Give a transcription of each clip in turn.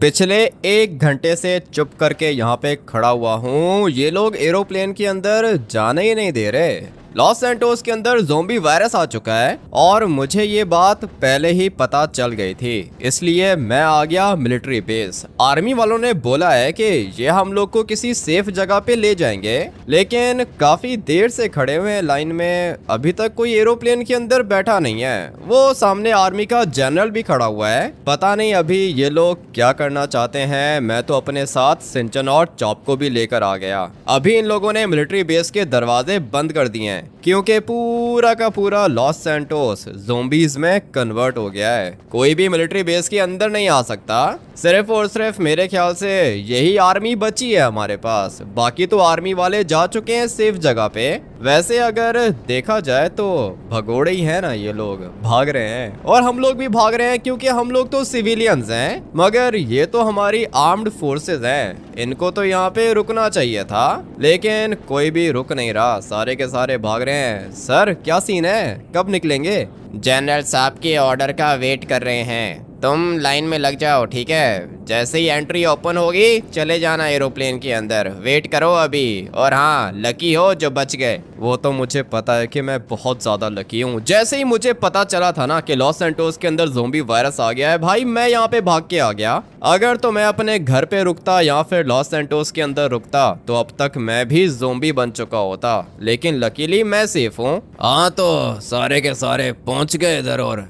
पिछले 1 घंटे से चुप करके यहाँ पे खड़ा हुआ हूँ। ये लोग एरोप्लेन के अंदर जाने ही नहीं दे रहे। लॉस सैंटोस के अंदर ज़ोंबी वायरस आ चुका है और मुझे ये बात पहले ही पता चल गई थी, इसलिए मैं आ गया मिलिट्री बेस। आर्मी वालों ने बोला है कि ये हम लोग को किसी सेफ जगह पे ले जाएंगे, लेकिन काफी देर से खड़े हुए हैं लाइन में, अभी तक कोई एरोप्लेन के अंदर बैठा नहीं है। वो सामने आर्मी का जनरल भी खड़ा हुआ है, पता नहीं अभी ये लोग क्या करना चाहते हैं। मैं तो अपने साथ सिंचन और चॉप को भी लेकर आ गया। अभी इन लोगों ने मिलिट्री बेस के दरवाजे बंद कर दिए हैं क्योंकि पूरा का पूरा लॉस सैंटोस ज़ोंबीज में कन्वर्ट हो गया है। कोई भी मिलिट्री बेस के अंदर नहीं आ सकता। सिर्फ और सिर्फ मेरे ख्याल से यही आर्मी बची है हमारे पास, बाकी तो आर्मी वाले जा चुके हैं सेफ जगह पे। वैसे अगर देखा जाए तो भगोड़े ही है ना, ये लोग भाग रहे हैं और हम लोग भी भाग रहे हैं क्योंकि हम लोग तो सिविलियंस हैं, मगर ये तो हमारी आर्म्ड फोर्सेस हैं। इनको तो यहाँ पे रुकना चाहिए था, लेकिन कोई भी रुक नहीं रहा, सारे के सारे भाग रहे हैं। सर क्या सीन है, कब निकलेंगे? जनरल साहब के ऑर्डर का वेट कर रहे हैं, तुम लाइन में लग जाओ, ठीक है? जैसे ही एंट्री ओपन होगी चले जाना एरोप्लेन के अंदर, वेट करो अभी। और हाँ, लकी हो जो बच गए। वो तो मुझे पता है कि मैं बहुत ज्यादा लकी हूँ। जैसे ही मुझे पता चला था ना कि लॉस सैंटोस के अंदर ज़ोंबी वायरस आ गया है, भाई मैं यहाँ पे भाग के आ गया। अगर तो मैं अपने घर पे रुकता या फिर लॉस सैंटोस के अंदर रुकता तो अब तक मैं भी ज़ोंबी बन चुका होता, लेकिन लकीली मैं सेफ हूँ। हाँ तो सारे के सारे पहुंच गए इधर। और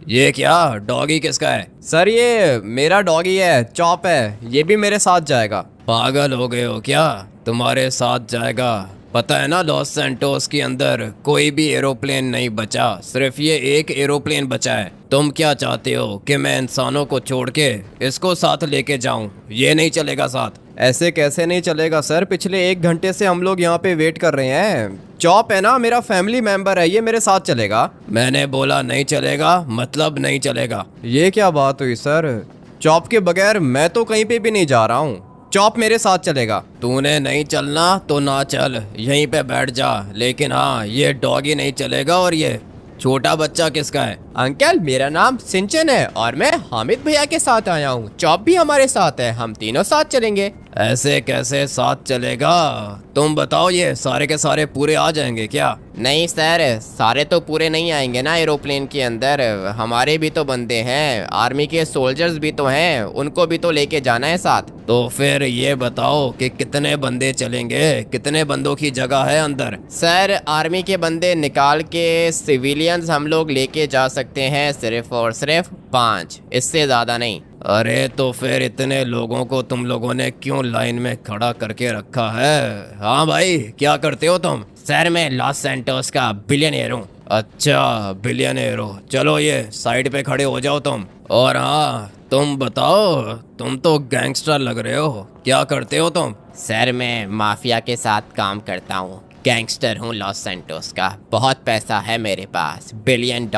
ये क्या डॉगी किसका है? सर ये मेरा डॉगी है, चॉप है, ये भी मेरे साथ जाएगा। पागल हो गए हो क्या? तुम्हारे साथ जाएगा? पता है ना लॉस सैंटोस के अंदर कोई भी एरोप्लेन नहीं बचा, सिर्फ ये एक एरोप्लेन बचा है। तुम क्या चाहते हो कि मैं इंसानों को छोड़ के इसको साथ लेके जाऊं? ये नहीं चलेगा साथ। ऐसे कैसे नहीं चलेगा सर, पिछले 1 घंटे से हम लोग यहाँ पे वेट कर रहे हैं। चॉप है ना, मेरा फैमिली मेंबर है, ये मेरे साथ चलेगा। मैंने बोला नहीं चलेगा, मतलब नहीं चलेगा। ये क्या बात हुई सर? चॉप के बगैर मैं तो कहीं पे भी नहीं जा रहा हूँ, चॉप मेरे साथ चलेगा। तूने नहीं चलना तो ना चल, यहीं पे बैठ जा, लेकिन हाँ ये डॉगी नहीं चलेगा। और ये छोटा बच्चा किसका है? अंकल मेरा नाम सिंचन है और मैं हामिद भैया के साथ आया हूँ। चॉप भी हमारे साथ है, हम तीनों साथ चलेंगे। ऐसे कैसे साथ चलेगा? तुम बताओ, ये सारे के सारे पूरे आ जाएंगे क्या? नहीं सर, सारे तो पूरे नहीं आएंगे ना एरोप्लेन के अंदर, हमारे भी तो बंदे हैं, आर्मी के सोल्जर्स भी तो हैं, उनको भी तो लेके जाना है साथ। तो फिर ये बताओ कि कितने बंदे चलेंगे, कितने बंदों की जगह है अंदर? सर आर्मी के बंदे निकाल के सिविलियंस हम लोग लेके जा सकते हैं सिर्फ और सिर्फ 5, इससे ज़्यादा नहीं। अरे तो फिर इतने लोगों को तुम लोगों ने क्यों लाइन में खड़ा करके रखा है? हाँ भाई, क्या करते हो तुम? सर मैं लॉस सैंटोस का बिलियनियर हूँ। अच्छा बिलियनियर हो, चलो ये साइड पे खड़े हो जाओ तुम। और हाँ तुम बताओ, तुम तो गैंगस्टर लग रहे हो, क्या करते हो तुम? सर मैं माफिया के साथ काम करता हूँ, गैंगस्टर हूँ लॉस सैंटोस का, बहुत पैसा है मेरे पास, $1 बिलियन।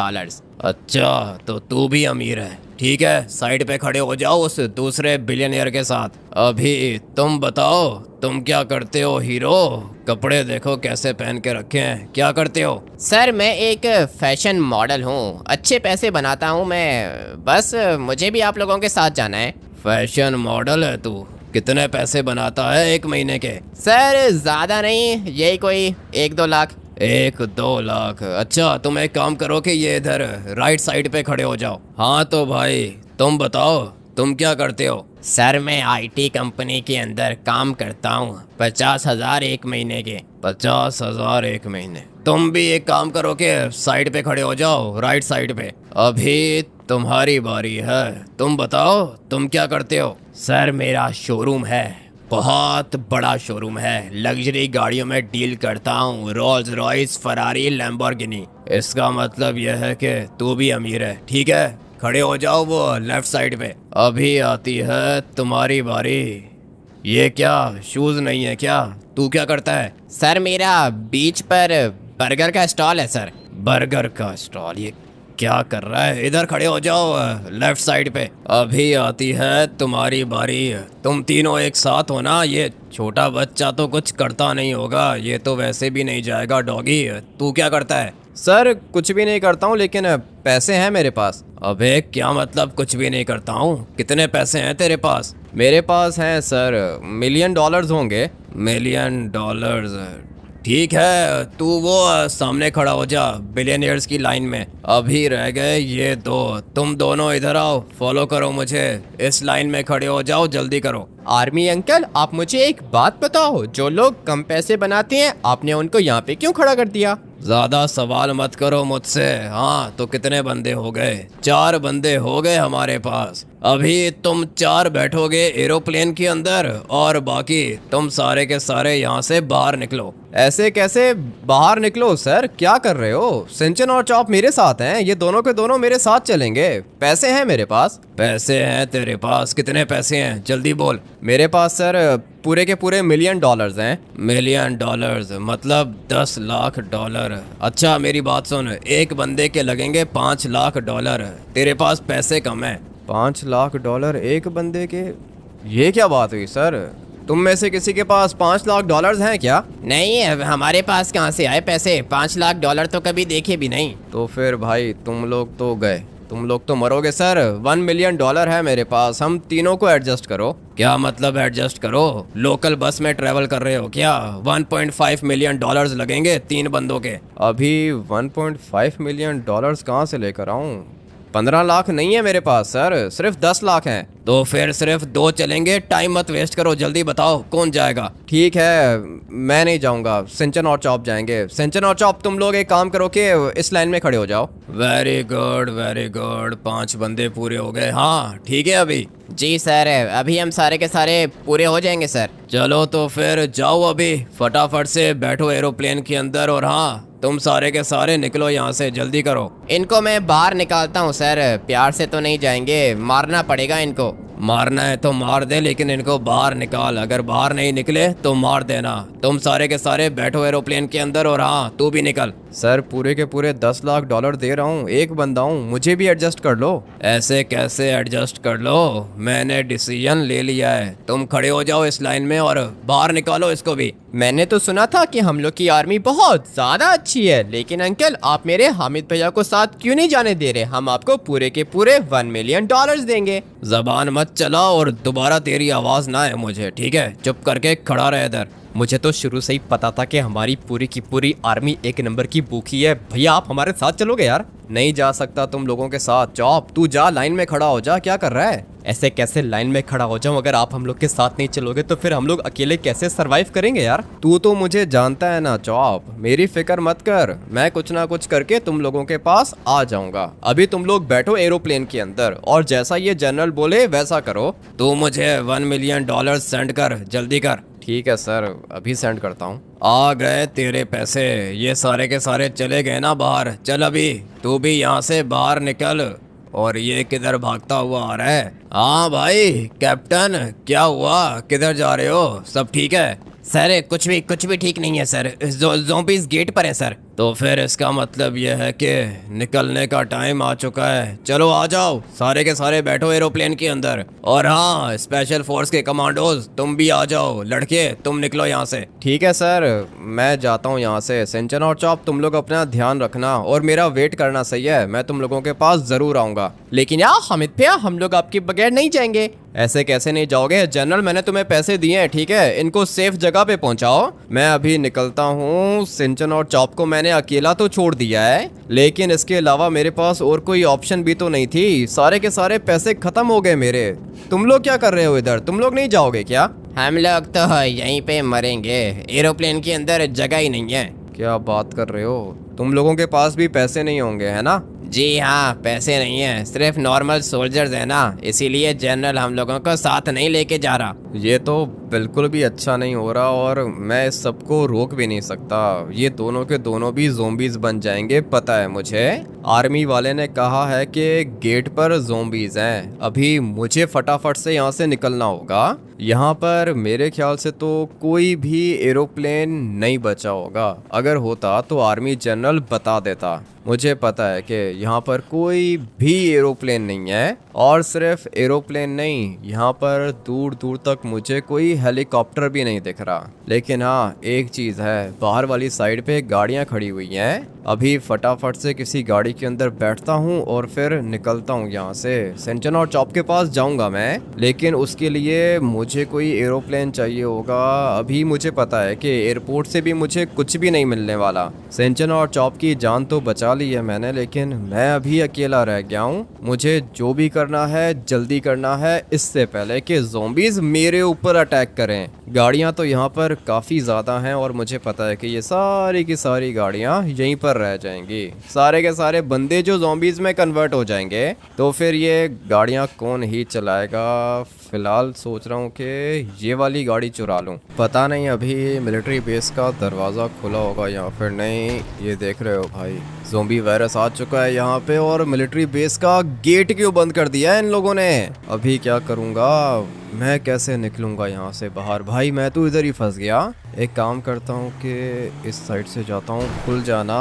अच्छा तो तू भी अमीर है, ठीक है, साइड पे खड़े हो जाओ उस दूसरे बिलियनियर के साथ। अभी तुम बताओ, तुम क्या करते हो हीरो? कपड़े देखो कैसे पहन के रखे हैं, क्या करते हो? सर मैं एक फैशन मॉडल हूँ, अच्छे पैसे बनाता हूँ मैं, बस मुझे भी आप लोगों के साथ जाना है। फैशन मॉडल है तू? कितने पैसे बनाता है 1 महीने के? सर ज़्यादा नहीं, यही कोई 1-2 लाख। 1-2 लाख? अच्छा तुम एक काम करो कि ये इधर राइट साइड पे खड़े हो जाओ। हाँ तो भाई तुम बताओ, तुम क्या करते हो? सर मैं आईटी कंपनी के अंदर काम करता हूँ, 50,000 1 महीने के। 50,000 1 महीने? तुम भी एक काम करो कि साइड पे खड़े हो जाओ, राइट साइड पे। अभी तुम्हारी बारी है, तुम बताओ तुम क्या करते हो? सर मेरा शोरूम है, बहुत बड़ा शोरूम है, लग्जरी गाड़ियों में डील करता हूँ, रोल्स रॉयस, फरारी, लैम्बोर्गिनी। इसका मतलब यह है कि तू भी अमीर है, ठीक है, खड़े हो जाओ वो लेफ्ट साइड पे। अभी आती है तुम्हारी बारी। ये क्या शूज नहीं है क्या? तू क्या करता है? सर मेरा बीच पर बर्गर का स्टॉल है सर। बर्गर का स्टॉल? ये क्या कर रहा है? इधर खड़े हो जाओ लेफ्ट साइड पे। अभी आती है तुम्हारी बारी। तुम तीनों एक साथ हो ना? ये छोटा बच्चा तो कुछ करता नहीं होगा, ये तो वैसे भी नहीं जाएगा डॉगी। तू क्या करता है? सर कुछ भी नहीं करता हूँ, लेकिन पैसे हैं मेरे पास। अबे क्या मतलब कुछ भी नहीं करता हूँ? कितने पैसे हैं तेरे पास? मेरे पास हैं सर $1,000,000 होंगे। $1,000,000? ठीक है, तू वो सामने खड़ा हो जा बिलियनियर्स की लाइन में। अभी रह गए ये दो। तुम दोनों इधर आओ, फॉलो करो मुझे। इस लाइन में खड़े हो जाओ, जल्दी करो। आर्मी अंकल, आप मुझे एक बात बताओ, जो लोग कम पैसे बनाते हैं आपने उनको यहाँ पे क्यों खड़ा कर दिया? ज्यादा सवाल मत करो मुझसे। हाँ तो कितने बंदे हो गए? 4 बंदे हो गए हमारे पास। अभी तुम 4 बैठोगे एरोप्लेन के अंदर और बाकी तुम सारे के सारे यहाँ से बाहर निकलो। ऐसे कैसे बाहर निकलो सर, क्या कर रहे हो? सिंचन और चॉप मेरे साथ हैं, ये दोनों के दोनों मेरे साथ चलेंगे। पैसे हैं मेरे पास। पैसे हैं तेरे पास? कितने पैसे हैं, जल्दी बोल। मेरे पास सर पूरे के पूरे $1,000,000 हैं। $1,000,000 मतलब $10,00,000। अच्छा मेरी बात सुन, एक बंदे के लगेंगे $5,00,000। तेरे पास पैसे कम है। $5,00,000 एक बंदे के? ये क्या बात हुई सर? तुम में से किसी के पास $5,00,000 हैं क्या? नहीं, हमारे पास कहाँ से आए पैसे? $5,00,000 तो कभी देखे भी नहीं। तो फिर भाई तुम लोग तो गए, तुम लोग तो मरोगे सर। $1,000,000 है मेरे पास, हम तीनों को एडजस्ट करो। क्या मतलब एडजस्ट करो? लोकल बस में ट्रेवल कर रहे हो क्या? $1.5 मिलियन लगेंगे 3 बंदों के। अभी $1.5 मिलियन कहाँ से लेकर आऊं? 15 लाख नहीं है मेरे पास सर, सिर्फ 10 लाख हैं। तो फिर सिर्फ 2 चलेंगे। टाइम मत वेस्ट करो, जल्दी बताओ कौन जाएगा। ठीक है, मैं नहीं जाऊंगा, सिंचन और चॉप जाएंगे। सिंचन और चॉप तुम लोग एक काम करो कि इस लाइन में खड़े हो जाओ। वेरी गुड वेरी गुड, 5 बंदे पूरे हो गए। हाँ ठीक है अभी। जी सर, अभी हम सारे के सारे पूरे हो जाएंगे सर। चलो तो फिर जाओ अभी, फटाफट से बैठो एरोप्लेन के अंदर। और हाँ तुम सारे के सारे निकलो यहाँ से, जल्दी करो। इनको मैं बाहर निकालता हूँ सर, प्यार से तो नहीं जाएंगे, मारना पड़ेगा इनको। मारना है तो मार दे, लेकिन इनको बाहर निकाल। अगर बाहर नहीं निकले तो मार देना। तुम सारे के सारे बैठो एरोप्लेन के अंदर। और हाँ तू भी निकल। सर पूरे के पूरे $10,00,000 दे रहा हूँ, एक बंदा हूँ, मुझे भी एडजस्ट कर लो। ऐसे कैसे एडजस्ट कर लो? मैंने डिसीजन ले लिया है। तुम खड़े हो जाओ इस लाइन में और बाहर निकालो इसको भी। मैंने तो सुना था कि हम लोग की आर्मी बहुत ज्यादा अच्छी है, लेकिन अंकल आप मेरे हामिद भैया को साथ क्यों नहीं जाने दे रहे? हम आपको पूरे के पूरे $1,000,000 देंगे। जबान मत चला और दोबारा तेरी आवाज ना है मुझे, ठीक है? चुप करके खड़ा रहे इधर। मुझे तो शुरू से ही पता था कि हमारी पूरी की पूरी आर्मी एक नंबर की भूखी है। भैया आप हमारे साथ चलोगे यार? नहीं जा सकता तुम लोगों के साथ। चॉप तू जा, लाइन में खड़ा हो जा, क्या कर रहा है? ऐसे कैसे लाइन में खड़ा हो जाऊं? अगर आप हम लोग के साथ नहीं चलोगे तो फिर हम लोग अकेले कैसे सरवाइव करेंगे यार? तू तो मुझे जानता है ना चॉप, मेरी फिक्र मत कर, मैं कुछ ना कुछ करके तुम लोगों के पास आ जाऊंगा। अभी तुम लोग बैठो एरोप्लेन के अंदर और जैसा ये जनरल बोले वैसा करो। तू मुझे $1 मिलियन सेंड कर, जल्दी कर। ठीक है सर, अभी सेंड करता हूँ। आ गए तेरे पैसे। ये सारे के सारे चले गए ना बाहर। चल अभी तू भी यहाँ से बाहर निकल। और ये किधर भागता हुआ आ रहा है? हाँ भाई कैप्टन, क्या हुआ? किधर जा रहे हो? सब ठीक है? सर कुछ भी ठीक नहीं है सर, ज़ॉम्बीज़ गेट पर है सर। तो फिर इसका मतलब यह है कि निकलने का टाइम आ चुका है। चलो आ जाओ, सारे के सारे बैठो एरोप्लेन के अंदर। और हाँ स्पेशल फोर्स के कमांडोज तुम भी आ जाओ। लड़के तुम निकलो यहाँ से। ठीक है सर, मैं जाता हूँ यहाँ से। सिंचन और चॉप तुम लोग अपना ध्यान रखना और मेरा वेट करना, सही है? मैं तुम लोगों के पास जरूर आऊँगा। लेकिन यार हामिद भैया, हम लोग आपके बगैर नहीं जाएंगे। ऐसे कैसे नहीं जाओगे जनरल? मैंने तुम्हें पैसे दिए हैं, ठीक है? इनको सेफ जगह पे पहुंचाओ। मैं अभी निकलता हूँ। सिंचन और चॉप को मैंने अकेला तो छोड़ दिया है, लेकिन इसके अलावा मेरे पास और कोई ऑप्शन भी तो नहीं थी। सारे के सारे पैसे खत्म हो गए मेरे। तुम लोग क्या कर रहे हो इधर? तुम लोग नहीं जाओगे क्या? हम लोग तो यहीं पे मरेंगे, एरोप्लेन के अंदर जगह ही नहीं है। क्या बात कर रहे हो? तुम लोगों के पास भी पैसे नहीं होंगे, है ना? जी हाँ, पैसे नहीं है, सिर्फ नॉर्मल सोल्जर्स है ना, इसीलिए जनरल हम लोगों को साथ नहीं लेके जा रहा। ये तो बिल्कुल भी अच्छा नहीं हो रहा और मैं इस सबको रोक भी नहीं सकता। ये दोनों के दोनों भी ज़ोंबीज बन जाएंगे, पता है मुझे। आर्मी वाले ने कहा है कि गेट पर ज़ोंबीज हैं। अभी मुझे फटाफट से यहाँ से निकलना होगा। यहाँ पर मेरे ख्याल से तो कोई भी एरोप्लेन नहीं बचा होगा। अगर होता तो आर्मी जनरल बता देता। मुझे पता है कि यहाँ पर कोई भी एरोप्लेन नहीं है और सिर्फ एरोप्लेन नहीं, यहाँ पर दूर दूर तक मुझे कोई हेलीकॉप्टर भी नहीं दिख रहा। लेकिन हाँ, एक चीज़ है, बाहर वाली साइड पे गाड़ियाँ खड़ी हुई हैं। अभी फटाफट से किसी गाड़ी के अंदर बैठता हूँ और फिर निकलता हूँ यहाँ से। सेंचन और चॉप के पास जाऊँगा मैं, लेकिन उसके लिए मुझे कोई एरोप्लेन चाहिए होगा। अभी मुझे पता है कि एयरपोर्ट से भी मुझे कुछ भी नहीं मिलने वाला। सेंचन और चॉप की जान तो बचा ली है मैंने, लेकिन मैं अभी अकेला रह गया हूँ। मुझे जो भी करना है जल्दी करना है, इससे पहले कि ज़ॉम्बीज़ मेरे ऊपर अटैक करें। गाड़ियाँ तो यहाँ पर काफ़ी ज़्यादा हैं और मुझे पता है कि ये सारी की सारी गाड़ियाँ यहीं पर रह जाएंगी। सारे के सारे बंदे जो ज़ॉम्बीज़ में कन्वर्ट हो जाएंगे, तो फिर ये गाड़ियाँ कौन ही चलाएगा। फ़िलहाल सोच रहा हूँ कि ये वाली गाड़ी चुरा लूँ। पता नहीं अभी मिलिट्री बेस का दरवाज़ा खुला होगा या फिर नहीं। ये देख रहे हो भाई, ज़ॉम्बी वायरस आ चुका है यहाँ पे और मिलिट्री बेस का गेट क्यों बंद कर दिया है इन लोगों ने। अभी क्या करूँगा मैं, कैसे निकलूँगा यहाँ से बाहर। भाई मैं तो इधर ही फंस गया। एक काम करता हूँ कि इस साइड से जाता हूँ। खुल जाना।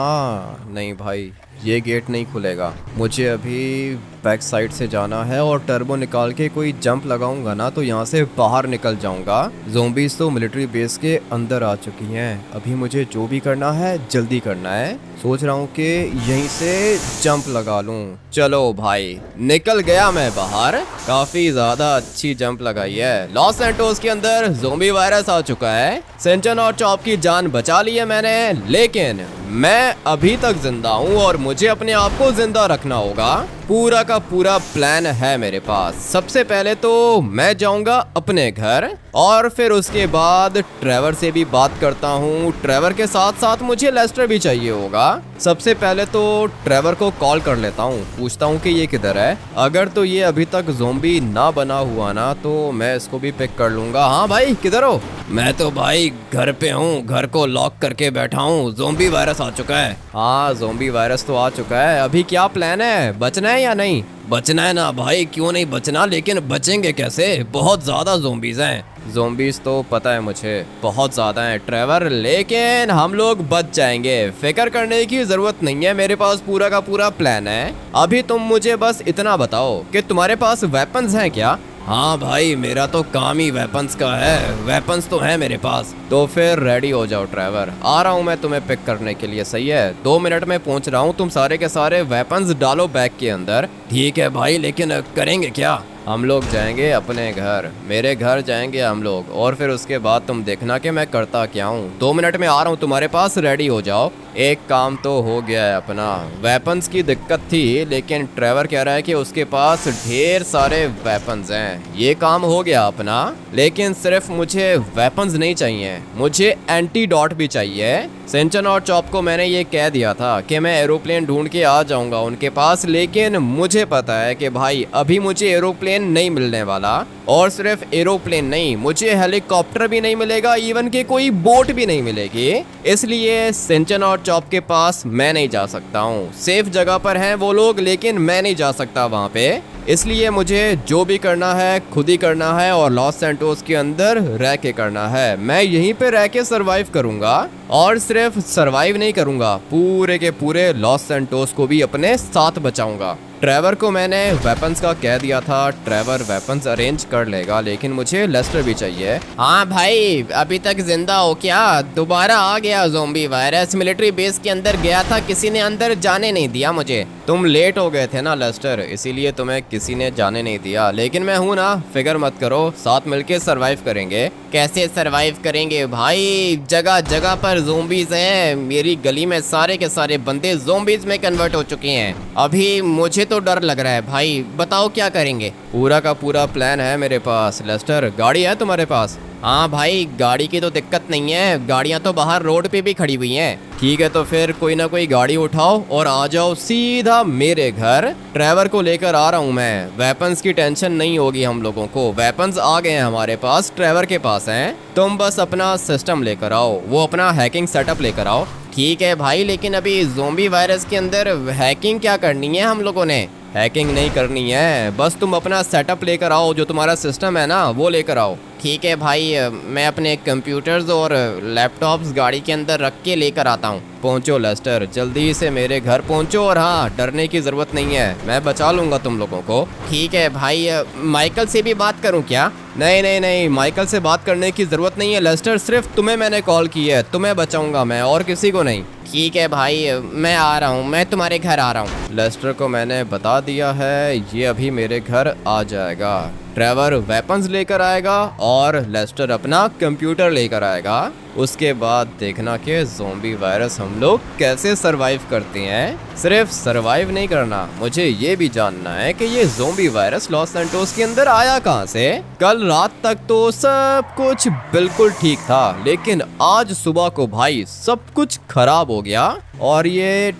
नहीं भाई, ये गेट नहीं खुलेगा। मुझे अभी बैक साइड से जाना है और टर्बो निकाल के कोई जंप लगाऊंगा ना तो यहाँ से बाहर निकल जाऊंगा। ज़ॉम्बीज़ तो मिलिट्री बेस के अंदर आ चुकी हैं। अभी मुझे जो भी करना है जल्दी करना है। सोच रहा हूँ कि यहीं से जंप लगा लूँ। चलो भाई, निकल गया मैं बाहर। काफ़ी ज़्यादा अच्छी जंप लगाई है। लॉस सैंटोस के अंदर ज़ॉम्बी वायरस आ चुका है। सेंचन और चॉप की जान बचा ली है मैंने, लेकिन मैं अभी तक जिंदा हूँ और मुझे अपने आप को जिंदा रखना होगा। पूरा का पूरा प्लान है मेरे पास। सबसे पहले तो मैं जाऊंगा अपने घर और फिर उसके बाद ट्रेवर से भी बात करता हूँ। ट्रेवर के साथ साथ मुझे लेस्टर भी चाहिए होगा। सबसे पहले तो ट्रेवर को कॉल कर लेता हूँ, पूछता हूँ कि ये किधर है। अगर तो ये अभी तक ज़ॉम्बी ना बना हुआ ना तो मैं इसको भी पिक कर लूंगा। हाँ भाई, किधर हो? मैं तो भाई घर पे हूँ, घर को लॉक करके बैठा हूँ। ज़ॉम्बी वायरस आ चुका है। हाँ, ज़ॉम्बी वायरस तो आ चुका है। अभी क्या प्लान है, बचना है या नहीं? बचना है ना भाई, क्यों नहीं बचना, लेकिन बचेंगे कैसे? बहुत ज़्यादा ज़ॉम्बीज़ हैं। ज़ॉम्बीज़ तो पता है मुझे, बहुत ज़्यादा हैं ट्रेवर, लेकिन हम लोग बच जाएंगे। फिक्र करने की ज़रूरत नहीं है, मेरे पास पूरा का पूरा प्लान है। अभी तुम मुझे बस इतना बताओ कि तुम्हारे पास वेपन्स हैं क्या? हाँ भाई, मेरा तो काम ही वेपन्स का है। वेपन्स तो है मेरे पास। तो फिर रेडी हो जाओ ट्रेवर, आ रहा हूँ मैं तुम्हें पिक करने के लिए। सही है, 2 मिनट में पहुँच रहा हूँ। तुम सारे के सारे वेपन्स डालो बैग के अंदर। ठीक है भाई, लेकिन करेंगे क्या? हम लोग जाएंगे अपने घर, मेरे घर जाएंगे हम लोग, और फिर उसके बाद तुम देखना कि मैं करता क्या हूँ। 2 मिनट में आ रहा हूँ तुम्हारे पास, रेडी हो जाओ। एक काम तो हो गया है अपना। वेपन्स की दिक्कत थी, लेकिन ट्रेवर कह रहा है कि उसके पास ढेर सारे वेपन्स हैं। ये काम हो गया अपना, लेकिन सिर्फ मुझे वेपन्स नहीं चाहिए, मुझे एंटीडोट भी चाहिए। सेंचन और चॉप को मैंने ये कह दिया था कि मैं एरोप्लेन ढूंढ के आ जाऊंगा उनके पास, लेकिन मुझे पता है कि भाई अभी मुझे एरोप्लेन नहीं मिलने वाला। और सिर्फ एरोप्लेन नहीं, मुझे हेलीकॉप्टर भी नहीं मिलेगा, इवन कि कोई बोट भी नहीं मिलेगी। इसलिए सेंचन और चॉप के पास मैं नहीं जा सकता हूँ। सेफ जगह पर हैं वो लोग, लेकिन मैं नहीं जा सकता वहाँ पे। इसलिए मुझे जो भी करना है खुद ही करना है और लॉस सैंटोस के अंदर रह के करना है। मैं यहीं पे रह के सरवाइव करूंगा, और सिर्फ सरवाइव नहीं करूंगा, पूरे के पूरे लॉस सैंटोस को भी अपने साथ बचाऊंगा। ट्रेवर को मैंने वेपन्स का कह दिया था, ट्रेवर वेपन्स अरेंज कर लेगा, लेकिन मुझे लेस्टर भी चाहिए। हाँ भाई, अभी तक जिंदा हो क्या? दोबारा आ गया ज़ॉम्बी वायरस। मिलिट्री बेस के अंदर गया था, किसी ने अंदर जाने नहीं दिया मुझे। तुम लेट हो गए थे ना लेस्टर, इसीलिए तुम्हें किसी ने जाने नहीं दिया, लेकिन मैं हूं ना, फिक्र मत करो, साथ मिलके सरवाइव करेंगे। कैसे सरवाइव करेंगे भाई? जगह जगह पर ज़ॉम्बीज़ हैं। मेरी गली में सारे के सारे बंदे ज़ॉम्बीज़ में कन्वर्ट हो चुके हैं। अभी मुझे तो डर लग रहा है भाई, बताओ क्या करेंगे? पूरा का पूरा प्लान है मेरे पास। लेस्टर, गाड़ी है तुम्हारे पास? हाँ भाई, गाड़ी की तो दिक्कत नहीं है, गाड़ियाँ तो बाहर रोड पे भी खड़ी हुई हैं। ठीक है, तो फिर कोई ना कोई गाड़ी उठाओ और आ जाओ सीधा मेरे घर। ट्रेवर को लेकर आ रहा हूँ मैं। वेपन्स की टेंशन नहीं होगी हम लोगों को, वेपन्स आ गए हैं हमारे पास, ट्रेवर के पास हैं। तुम बस अपना सिस्टम लेकर आओ, वो अपना हैकिंग सेटअप लेकर आओ। ठीक है भाई, लेकिन अभी ज़ॉम्बी वायरस के अंदर हैकिंग क्या करनी है हम लोगों ने? हैकिंग नहीं करनी है, बस तुम अपना सेटअप लेकर आओ, जो तुम्हारा सिस्टम है ना वो लेकर आओ। ठीक है भाई, मैं अपने कंप्यूटर्स और लैपटॉप्स गाड़ी के अंदर रख के लेकर आता हूँ। पहुंचो लेस्टर, जल्दी से मेरे घर पहुंचो। और हाँ, डरने की जरूरत नहीं है, मैं बचा लूंगा तुम लोगों को। ठीक है भाई, माइकल से भी बात करूं क्या? नहीं नहीं नहीं, माइकल से बात करने की जरूरत नहीं है लेस्टर, सिर्फ तुम्हें मैंने कॉल की है, तुम्हें बचाऊंगा मैं और किसी को नहीं। ठीक है भाई, मैं आ रहा हूँ, मैं तुम्हारे घर आ रहा हूँ। लेस्टर को मैंने बता दिया है, ये अभी मेरे घर आ जाएगा। ट्रेवर वेपन्स लेकर आएगा और लेस्टर अपना कंप्यूटर लेकर आएगा। उसके बाद देखना कि ज़ोंबी वायरस हम लोग कैसे सरवाइव करते हैं। सिर्फ सरवाइव नहीं करना, मुझे ये भी जानना है कि ये ज़ोंबी वायरस लॉस सैंटोस के अंदर आया कहाँ से। कल रात तक तो सब कुछ बिल्कुल ठीक था, लेकिन आज सुबह को भाई सब कुछ खराब हो गया। और ये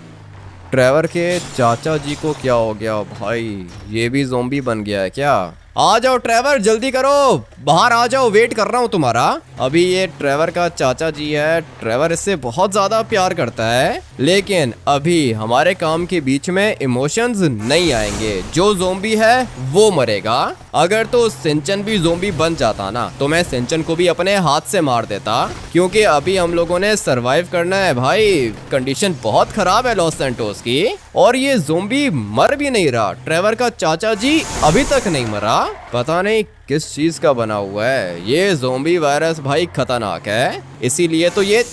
ट्रेवर के चाचा जी को क्या हो गया भाई, ये भी ज़ोंबी बन गया है क्या? आ जाओ ट्रेवर, जल्दी करो, बाहर आ जाओ, वेट कर रहा हूँ तुम्हारा। अभी ये ट्रेवर का चाचा जी है, ट्रेवर इससे बहुत ज्यादा प्यार करता है, लेकिन अभी हमारे काम के बीच में इमोशंस नहीं आएंगे। जो ज़ोंबी है वो मरेगा। अगर तो सिंचन भी ज़ोंबी बन जाता ना, तो मैं सिंचन को भी अपने हाथ से मार देता, क्योंकि अभी हम लोगों ने सरवाइव करना है भाई। कंडीशन बहुत खराब है लॉस सैंटोस की, और ये ज़ोंबी मर भी नहीं रहा। ट्रेवर का चाचा जी अभी तक नहीं मरा, पता नहीं किस चीज का बना हुआ है। ये ज़ोंबी वायरस भाई खतरनाक है, इसीलिए तो ये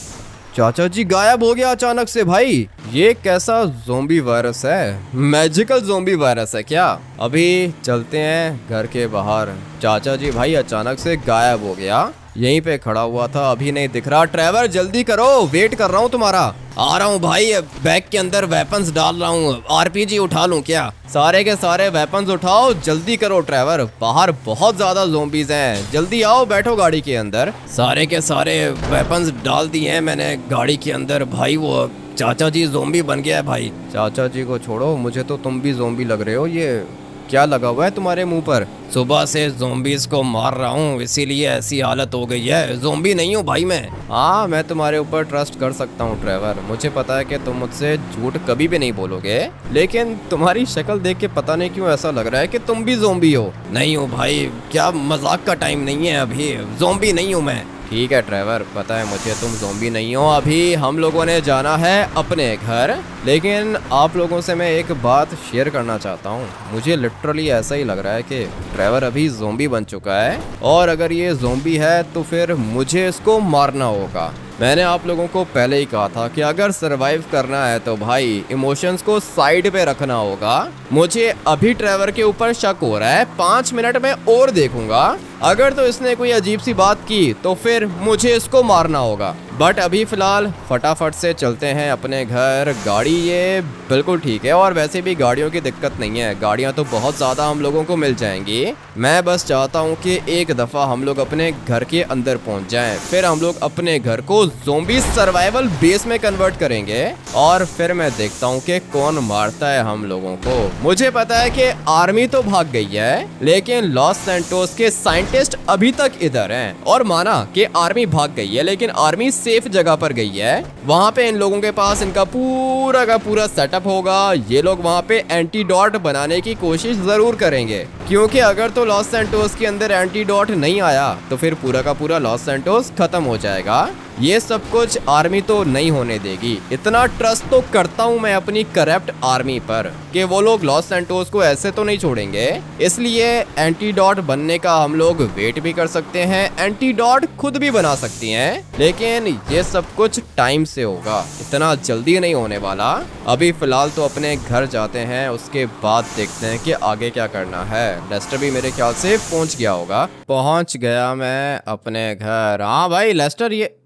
चाचा जी गायब हो गया अचानक से भाई। ये कैसा ज़ोंबी वायरस है? मैजिकल ज़ोंबी वायरस है क्या? अभी चलते हैं घर के बाहर। चाचा जी भाई अचानक से गायब हो गया, यहीं पे खड़ा हुआ था, अभी नहीं दिख रहा। ट्रेवर जल्दी करो, वेट कर रहा हूँ तुम्हारा। आ रहा हूँ भाई, बैग के अंदर वेपन्स डाल रहा हूँ। आरपीजी उठा लूँ क्या? सारे के सारे वेपन्स उठाओ, जल्दी करो ट्रेवर, बाहर बहुत ज्यादा ज़ोंबीज हैं। जल्दी आओ, बैठो गाड़ी के अंदर। सारे के सारे वेपन्स डाल दिए हैं मैंने गाड़ी के अंदर। भाई वो चाचा जी ज़ोंबी बन गया है भाई। चाचा जी को छोड़ो, मुझे तो तुम भी ज़ोंबी लग रहे हो। ये क्या लगा हुआ है तुम्हारे मुंह पर? सुबह से ज़ोंबीज को मार रहा हूँ, इसीलिए ऐसी हालत हो गई है। ज़ोंबी नहीं हूँ भाई मैं। हाँ, मैं तुम्हारे ऊपर ट्रस्ट कर सकता हूँ ट्रेवर, मुझे पता है कि तुम मुझसे झूठ कभी भी नहीं बोलोगे, लेकिन तुम्हारी शक्ल देख के पता नहीं क्यों ऐसा लग रहा है कि तुम भी ज़ोंबी हो। नहीं हूँ भाई, क्या मजाक का टाइम नहीं है अभी। ज़ोंबी नहीं हूँ मैं। ठीक है ट्रेवर, पता है मुझे तुम ज़ोंबी नहीं हो। अभी हम लोगों ने जाना है अपने घर, लेकिन आप लोगों से मैं एक बात शेयर करना चाहता हूँ। मुझे लिटरली ऐसा ही लग रहा है कि ट्रेवर अभी ज़ोंबी बन चुका है, और अगर ये ज़ोंबी है तो फिर मुझे इसको मारना होगा। मैंने आप लोगों को पहले ही कहा था कि अगर सरवाइव करना है तो भाई इमोशंस को साइड पे रखना होगा। मुझे अभी ट्रेवर के ऊपर शक हो रहा है, 5 मिनट में और देखूंगा। अगर तो इसने कोई अजीब सी बात की तो फिर मुझे इसको मारना होगा। बट अभी फिलहाल फटाफट से चलते हैं अपने घर। गाड़ी ये बिल्कुल ठीक है, और वैसे भी गाड़ियों की दिक्कत नहीं है, गाड़ियां तो बहुत ज़्यादा हम लोगों को मिल जाएंगी। मैं बस चाहता हूँ कि एक दफ़ा हम लोग अपने घर के अंदर पहुँच जाएं, फिर हम लोग अपने घर को ज़ोंबी सर्वाइवल बेस में कन्वर्ट करेंगे, और फिर मैं देखता हूँ कि कौन मारता है हम लोगों को। मुझे पता है कि आर्मी तो भाग गई है, लेकिन लॉस सैंटोस के साइंटिस्ट अभी तक इधर हैं। और माना कि आर्मी भाग गई है, लेकिन आर्मी सेफ जगह पर गई है। वहाँ पे इन लोगों के पास इनका पूरा का पूरा सेटअप होगा। ये लोग वहाँ पे एंटीडोट बनाने की कोशिश जरूर करेंगे, क्योंकि अगर तो लॉस सैंटोस के अंदर एंटीडोट नहीं आया तो फिर पूरा का पूरा लॉस सैंटोस खत्म हो जाएगा। ये सब कुछ आर्मी तो नहीं होने देगी। इतना ट्रस्ट तो करता हूँ मैं अपनी करप्ट आर्मी पर कि वो लोग लॉस सैंटोस को ऐसे तो नहीं छोड़ेंगे। इसलिए एंटीडोट बनने का हम लोग वेट भी कर सकते हैं, एंटीडोट खुद भी बना सकती हैं, लेकिन ये सब कुछ टाइम से होगा, इतना जल्दी नहीं होने वाला। अभी फिलहाल तो अपने घर जाते हैं, उसके बाद देखते हैं कि आगे क्या करना है। लेस्टर भी मेरे ख्याल से पहुंच गया होगा। पहुंच गया मैं अपने घर। हाँ भाई लेस्टर, ये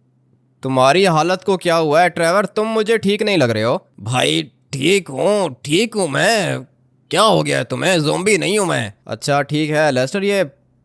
तुम्हारी हालत को क्या हुआ है? ट्रेवर तुम मुझे ठीक नहीं लग रहे हो। भाई ठीक हूँ मैं। क्या हो गया तुम्हें? ज़ोंबी नहीं हूँ मैं। अच्छा ठीक है लेस्टर, ये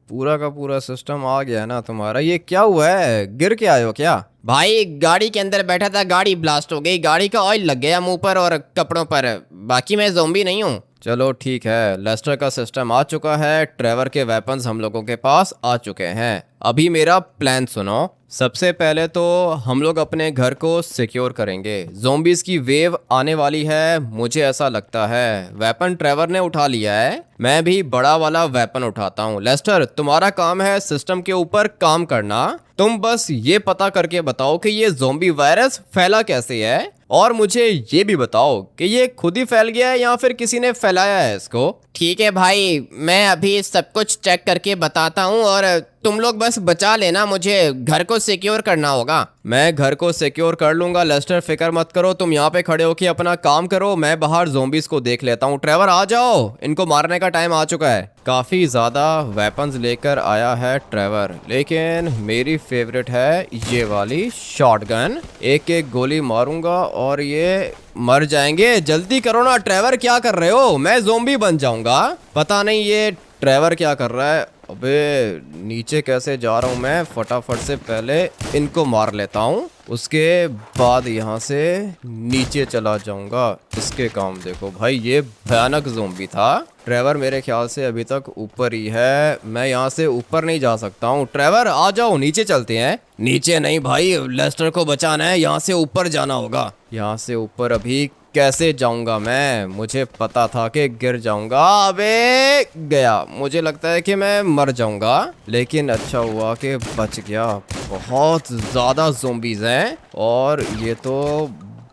पूरा का पूरा सिस्टम आ गया ना तुम्हारा। ये क्या हुआ है, गिर के आए हो क्या? भाई गाड़ी के अंदर बैठा था, गाड़ी ब्लास्ट हो गई, गाड़ी का ऑयल लग गया मुंह पर और कपड़ों पर। बाकी मैं ज़ोंबी नहीं हूँ। चलो ठीक है, लेस्टर का सिस्टम आ चुका है, ट्रेवर के वेपन्स हम लोगों के पास आ चुके हैं। अभी मेरा प्लान सुनो। सबसे पहले तो हम लोग अपने घर को सिक्योर करेंगे। ज़ोंबीज की वेव आने वाली है, मुझे ऐसा लगता है। वेपन ट्रेवर ने उठा लिया है, मैं भी बड़ा वाला वेपन उठाता हूँ। लेस्टर तुम्हारा काम है सिस्टम के ऊपर काम करना, तुम बस ये पता करके बताओ कि ये ज़ोंबी वायरस फैला कैसे है, और मुझे ये भी बताओ कि ये खुद ही फैल गया है या फिर किसी ने फैलाया है इसको। ठीक है भाई, मैं अभी सब कुछ चेक करके बताता हूँ, और तुम लोग बस बचा लेना, मुझे घर को सिक्योर करना होगा। मैं घर को सिक्योर कर लूंगा लेस्टर, फिक्र मत करो। तुम यहाँ पे खड़े हो के अपना काम करो, मैं बाहर ज़ोंबीज को देख लेता हूँ। ट्रेवर आ जाओ, इनको मारने का टाइम आ चुका है। काफ़ी ज़्यादा वेपन्स लेकर आया है ट्रेवर, लेकिन मेरी फेवरेट है ये वाली शॉटगन। एक एक गोली मारूंगा और ये मर जाएंगे। जल्दी करो ना ट्रेवर, क्या कर रहे हो? मैं ज़ोंबी बन जाऊंगा। पता नहीं ये ट्रेवर क्या कर रहा है। अबे नीचे कैसे जा रहा हूँ मैं? फटाफट से पहले इनको मार लेता हूँ, उसके बाद यहाँ से नीचे चला जाऊंगा। इसके काम देखो भाई, ये भयानक ज़ोंबी था। ट्रेवर मेरे ख्याल से अभी तक ऊपर ही है, मैं यहाँ से ऊपर नहीं जा सकता हूँ। ट्रेवर आ जाओ, नीचे चलते हैं। नीचे नहीं भाई, लेस्टर को बचाना है, यहाँ से ऊपर जाना होगा। यहाँ से ऊपर अभी कैसे जाऊंगा मैं? मुझे पता था कि गिर जाऊंगा। अबे गया, मुझे लगता है कि मैं मर जाऊंगा, लेकिन अच्छा हुआ कि बच गया। बहुत ज़्यादा ज़ोंबीज़ हैं और ये तो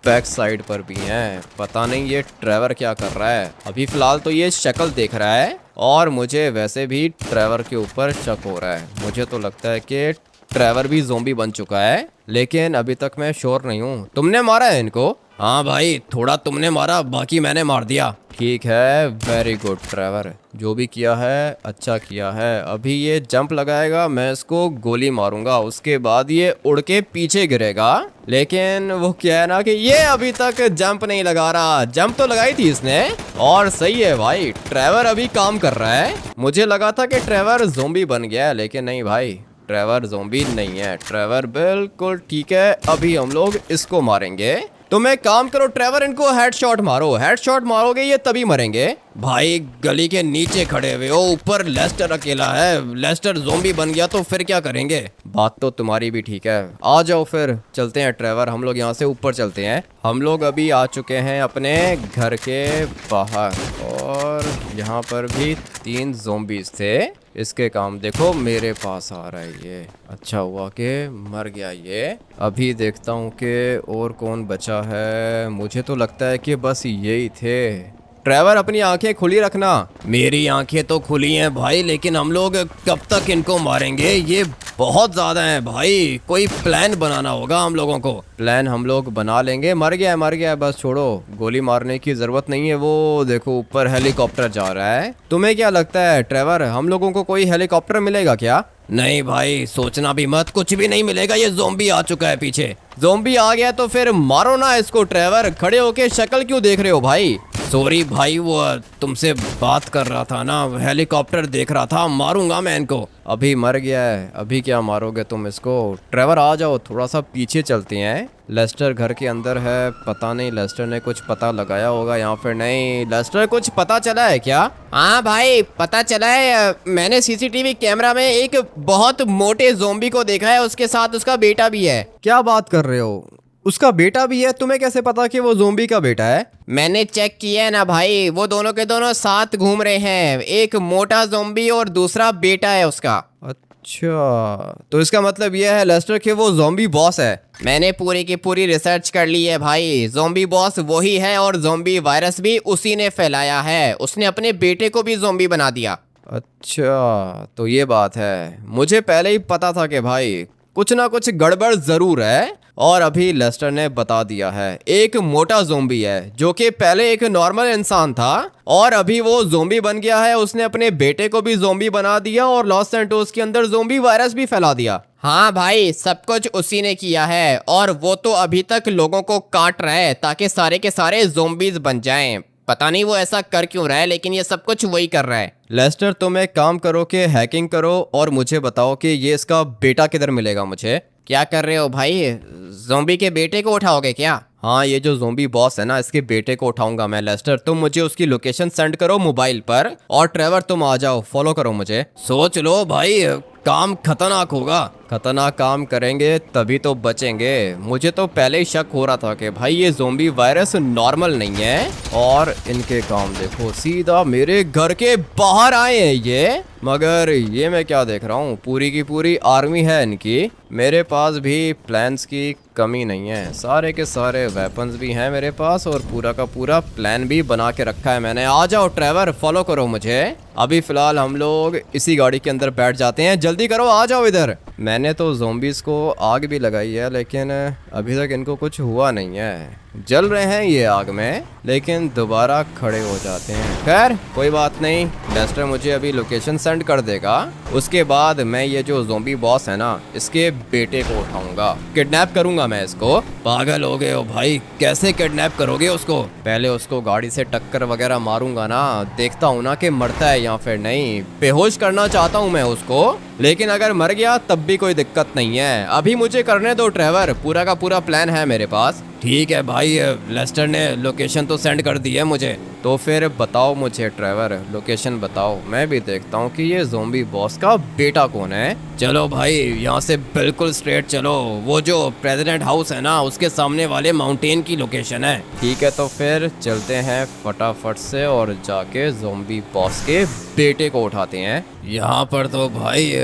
बैक साइड पर भी हैं। पता नहीं ये ट्रेवर क्या कर रहा है। अभी फ़िलहाल तो ये शक्ल देख रहा है और मुझे वैसे भी ट्रेवर के ऊपर शक हो रहा है। मुझे तो लगता है कि ट्रेवर भी ज़ोंबी बन चुका है, लेकिन अभी तक मैं श्योर नहीं हूँ। तुमने मारा है इनको? हाँ भाई, थोड़ा तुमने मारा, बाकी मैंने मार दिया। ठीक है, वेरी गुड ट्रेवर, जो भी किया है अच्छा किया है। अभी ये जंप लगाएगा, मैं इसको गोली मारूंगा, उसके बाद ये उड़ के पीछे गिरेगा। लेकिन वो क्या है ना कि ये अभी तक जंप नहीं लगा रहा। जंप तो लगाई थी इसने, और सही है भाई, ट्रेवर अभी काम कर रहा है। मुझे लगा था कि ट्रेवर ज़ोंबी बन गया है, लेकिन नहीं भाई, ट्रेवर ज़ोंबी नहीं है। ट्रेवर बिल्कुल ठीक है। अभी हम लोग इसको मारेंगे। तुम एक काम करो ट्रेवर, इनको हेडशॉट मारो। हेडशॉट मारोगे ये तभी मरेंगे। भाई गली के नीचे खड़े हुए हो, ऊपर लेस्टर अकेला है। लेस्टर ज़ोंबी बन गया तो फिर क्या करेंगे? बात तो तुम्हारी भी ठीक है। आ जाओ फिर चलते हैं ट्रेवर, हम लोग यहाँ से ऊपर चलते हैं। हम लोग अभी आ चुके हैं अपने घर के बाहर, और यहाँ पर भी 3 ज़ोंबीज थे। इसके काम देखो, मेरे पास आ रहा है ये। अच्छा हुआ कि मर गया ये। अभी देखता हूँ कि और कौन बचा है। मुझे तो लगता है कि बस यही थे। ट्रेवर अपनी आंखें खुली रखना। मेरी आंखें तो खुली हैं भाई, लेकिन हम लोग कब तक इनको मारेंगे? ये बहुत ज़्यादा हैं भाई, कोई प्लान बनाना होगा हम लोगों को। प्लान हम लोग बना लेंगे। मर गया है, बस छोड़ो, गोली मारने की जरूरत नहीं है। वो देखो ऊपर हेलीकॉप्टर जा रहा है। तुम्हें क्या लगता है ट्रेवर, हम लोगों को कोई हेलीकॉप्टर मिलेगा क्या? नहीं भाई, सोचना भी मत, कुछ भी नहीं मिलेगा। ये ज़ोंबी आ चुका है पीछे। ज़ोंबी आ गया तो फिर मारो ना इसको। ट्रेवर खड़े होके शक्ल क्यों देख रहे हो भाई? सॉरी भाई, वो तुमसे बात कर रहा था ना, हेलीकॉप्टर देख रहा था। मारूंगा मैं इनको। अभी मर गया है, अभी क्या मारोगे तुम इसको? ट्रेवर आ जाओ, थोड़ा सा पीछे चलते हैं। लेस्टर घर के अंदर है, पता नहीं लेस्टर ने कुछ पता लगाया होगा या फिर नहीं। लेस्टर कुछ पता चला है क्या? हाँ भाई, पता चला है। मैंने सीसीटीवी कैमरा में एक बहुत मोटे ज़ोंबी को देखा है, उसके साथ उसका बेटा भी है। क्या बात कर रहे हो? उसका बेटा भी है? तुम्हें कैसे पता कि वो ज़ोंबी का बेटा है? मैंने चेक किया है ना भाई, वो दोनों के दोनों साथ घूम रहे हैं। एक मोटा ज़ोंबी और दूसरा बेटा है उसका। अच्छा, तो इसका मतलब यह है लेस्टर कि वो ज़ोंबी बॉस है। मैंने पूरी की पूरी रिसर्च कर ली है भाई। ज़ोंबी बॉस वही है, और ज़ोंबी वायरस भी उसी ने फैलाया है। उसने अपने बेटे को भी ज़ोंबी बना दिया। अच्छा, तो ये बात है। मुझे पहले ही पता था कि भाई कुछ ना कुछ गड़बड़ जरूर है, और अभी लेस्टर ने बता दिया है। एक मोटा ज़ोंबी है जो कि पहले एक नॉर्मल इंसान था, और अभी वो ज़ोंबी बन गया है। उसने अपने बेटे को भी ज़ोंबी बना दिया, और लॉस सैंटोस के अंदर ज़ोंबी वायरस भी फैला दिया। हाँ भाई, सब कुछ उसी ने किया है, और वो तो अभी तक लोगों को काट रहा है ताकि सारे के सारे ज़ोंबीज बन जाएं। पता नहीं वो ऐसा कर क्यों रहा है, लेकिन ये सब कुछ वही कर रहा है। लेस्टर तुम एक काम करो कि हैकिंग करो और मुझे बताओ कि ये इसका बेटा किधर मिलेगा मुझे। क्या कर रहे हो भाई? ज़ोंबी के बेटे को उठाओगे क्या? हाँ, ये जो ज़ोंबी बॉस है ना, इसके बेटे को उठाऊंगा मैं। लेस्टर तुम मुझे उसकी लोकेशन सेंड करो मोबाइल पर, और ट्रेवर तुम आ जाओ, फॉलो करो मुझे। सोच लो भाई, काम खतरनाक होगा। खतरनाक काम करेंगे तभी तो बचेंगे। मुझे तो पहले ही शक हो रहा था कि भाई ये ज़ोंबी वायरस नॉर्मल नहीं है। और इनके काम देखो, सीधा मेरे घर के बाहर आए हैं ये। मगर ये मैं क्या देख रहा हूँ, पूरी की पूरी आर्मी है इनकी। मेरे पास भी प्लान्स की कमी नहीं है, सारे के सारे वेपन्स भी हैं मेरे पास और पूरा का पूरा प्लान भी बना के रखा है मैंने। आ जाओ ट्रेवर, फॉलो करो मुझे। अभी फिलहाल हम लोग इसी गाड़ी के अंदर बैठ जाते हैं, जल्दी करो, आ जाओ इधर। मैंने तो ज़ोंबीज़ को आग भी लगाई है लेकिन अभी तक इनको कुछ हुआ नहीं है। जल रहे हैं ये आग में लेकिन दोबारा खड़े हो जाते हैं। खैर कोई बात नहीं, लेस्टर मुझे अभी लोकेशन सेंड कर देगा। उसके बाद मैं ये जो ज़ोंबी बॉस है ना, इसके बेटे को उठाऊंगा, किडनैप करूंगा मैं इसको। पागल हो गए हो भाई, कैसे किडनैप करोगे उसको? पहले उसको गाड़ी से टक्कर वगैरह मारूंगा ना, देखता हूँ ना कि मरता है या फिर नहीं। बेहोश करना चाहता हूँ मैं उसको, लेकिन अगर मर गया तब भी कोई दिक्कत नहीं है। अभी मुझे करने दो ट्रेवर, पूरा का पूरा प्लान है मेरे पास। ठीक है भाई, लेस्टर ने लोकेशन तो सेंड कर दी है मुझे। तो फिर बताओ मुझे ट्रेवर, लोकेशन बताओ, मैं भी देखता हूँ कि ये ज़ोंबी बॉस का बेटा कौन है। चलो भाई, यहाँ से बिल्कुल स्ट्रेट चलो, वो जो प्रेसिडेंट हाउस है ना, उसके सामने वाले माउंटेन की लोकेशन है। ठीक है, तो फिर चलते हैं फटाफट से और जाके ज़ोंबी बॉस के बेटे को उठाते हैं। यहाँ पर तो भाई